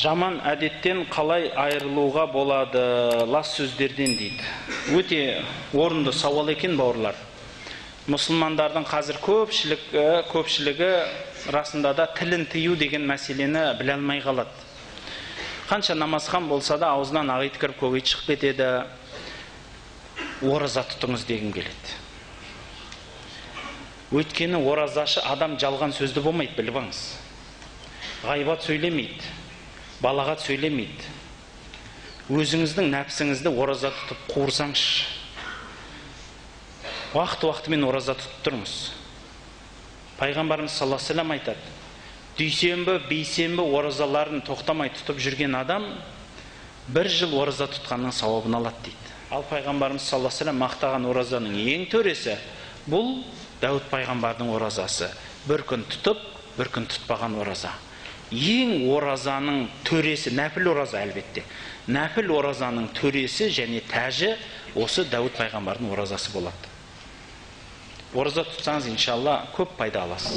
Жаман әдеттен қалай айырылуға болады лас сөздерден дейді. Өте орынды сауал екен, бауырлар. Мұсылмандардың қазір көпшілігі расында да тілін тыю деген мәселені біле алмай қалады. Қанша намазхан болса да аузынан ақ ит кіріп көк ит шығып кетеді. Ораза тұтыңыз дегім келеді. Өйткені оразашы адам жалған сөзді болмайды, біліп алыңыз. Ғайбат сөйлемейді, балағат сөйлемейді. Өзіңіздің нәпсіңізді ораза тұтып қуырсаңшы. Уақыт-уақытымен ораза тұтып тұрыңыз. Пайғамбарымыз саллаллаху алейхи ва саллям айтады: дүйсенбі, бейсенбі оразаларын тоқтамай тұтып жүрген адам 1 жыл ораза тұтқанның сауабын алады дейді. Ал пайғамбарымыз саллаллаху алейхи ва саллям мақтаған оразаның ең төресі бұл Дәуд пайғамбардың оразасы. Бір күн тұтып, бір күн тұтпаған ораза. Ең оразаның төресі, нәпіл ораза әлбетте. Нәпіл оразаның төресі және тәжі осы Дәуд пайғамбардың оразасы болады. Ораза тұтсаңыз, иншалла, көп пайда аласыз.